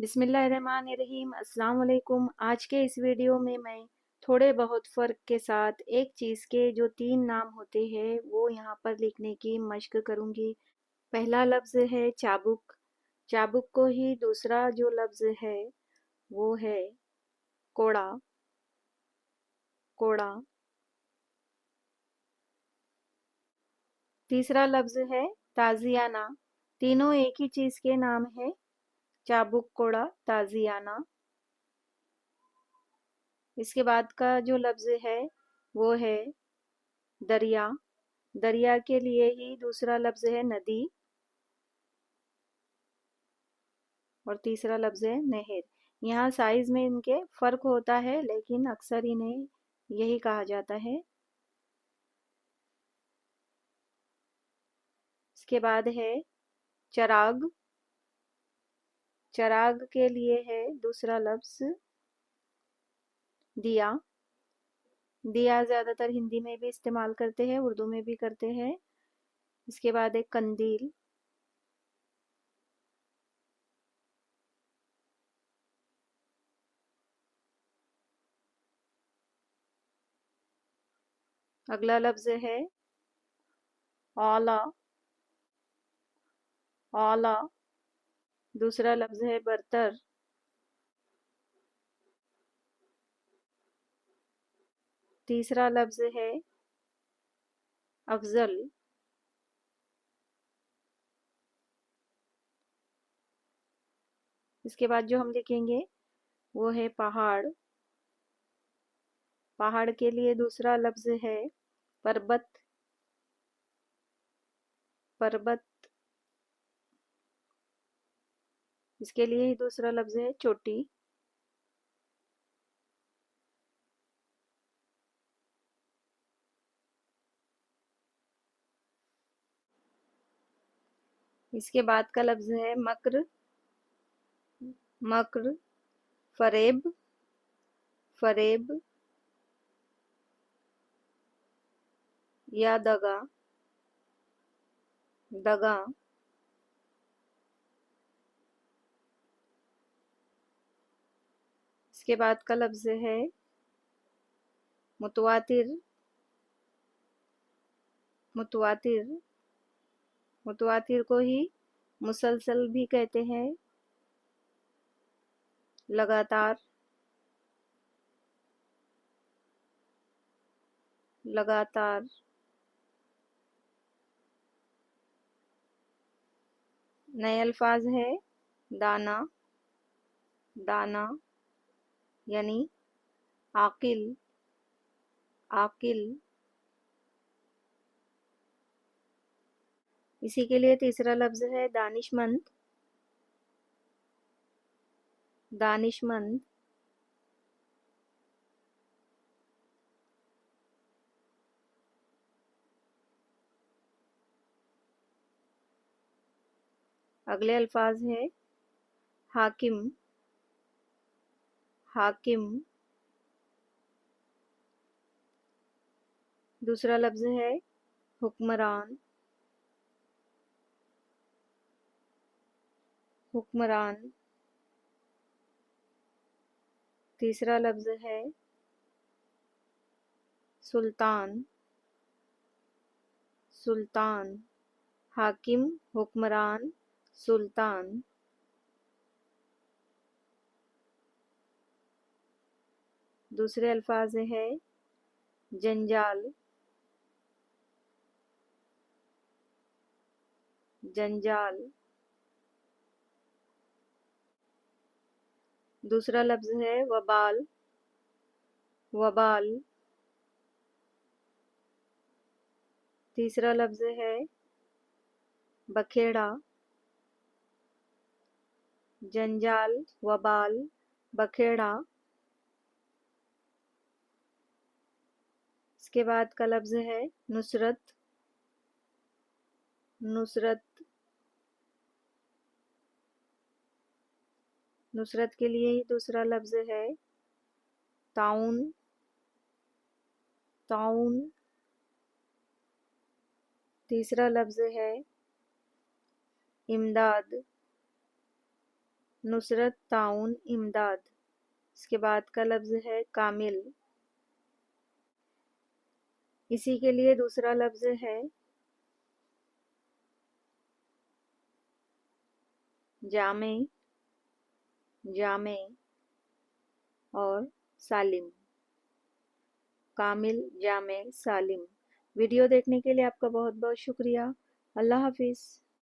बिस्मिल्लाहिर्रहमानिर्रहीम। अस्सलाम वालेकुम। आज के इस वीडियो में मैं थोड़े बहुत फ़र्क के साथ एक चीज़ के जो 3 नाम होते हैं वो यहाँ पर लिखने की मश्क करूँगी। पहला लफ्ज़ है चाबुक। चाबुक को ही दूसरा जो लफ्ज़ है वो है कोड़ा। कोड़ा। तीसरा लफ्ज़ है ताज़ियाना। तीनों एक ही चीज़ के नाम है, चाबुक, कोड़ा, ताज़ियाना। इसके बाद का जो लफ्ज़ है वो है दरिया। दरिया के लिए ही दूसरा लफ्ज़ है नदी और तीसरा लफ्ज़ है नहर। यहाँ साइज़ में इनके फ़र्क होता है लेकिन अक्सर इन्हें यही कहा जाता है। इसके बाद है चराग। चराग के लिए है दूसरा लफ्ज़ दिया। दिया ज़्यादातर हिंदी में भी इस्तेमाल करते हैं, उर्दू में भी करते हैं। इसके बाद है कंदील। अगला लफ्ज़ है औला। औला। दूसरा लफ्ज़ है बर्तर। तीसरा लफ्ज़ है अफजल। इसके बाद जो हम लिखेंगे वो है पहाड़। पहाड़ के लिए दूसरा लफ्ज़ है पर्वत। पर्वत। इसके लिए ही दूसरा लफ्ज़ है चोटी। इसके बाद का लफ्ज़ है मक्र। मक्र। फरेब। फरेब या दगा। दगा। इसके बाद का लफ्ज़ है मुतवातिर। मुतवातिर। मुतवातिर को ही मुसलसल भी कहते हैं। लगातार। लगातार। नए अल्फाज है दाना। दाना यानी आकिल। आकिल। इसी के लिए तीसरा लफ्ज़ है दानिशमंद। दानिशमंद। अगले अल्फाज है हाकिम। हाकिम। दूसरा लफ्ज़ है हुक्मरान। हुक्मरान। तीसरा लफ्ज़ है सुल्तान। सुल्तान। हाकिम, हुक्मरान, सुल्तान। दूसरे अल्फाज है जंजाल। जंजाल। दूसरा लफ्ज़ है वबाल। वबाल। तीसरा लफ्ज़ है बखेड़ा। जंजाल, वबाल, बखेड़ा। इसके बाद का लफ्ज़ है नुसरत। नुसरत। नुसरत के लिए ही दूसरा लफ्ज़ है ताउन। ताउन। तीसरा लफ्ज़ है इमदाद। नुसरत, ताउन, इमदाद। इसके बाद का लफ्ज़ है कामिल। इसी के लिए दूसरा लफ्ज़ है जामे, जामे और सालिम। कामिल, जामे, सालिम। वीडियो देखने के लिए आपका बहुत बहुत शुक्रिया। अल्लाह हाफिज़।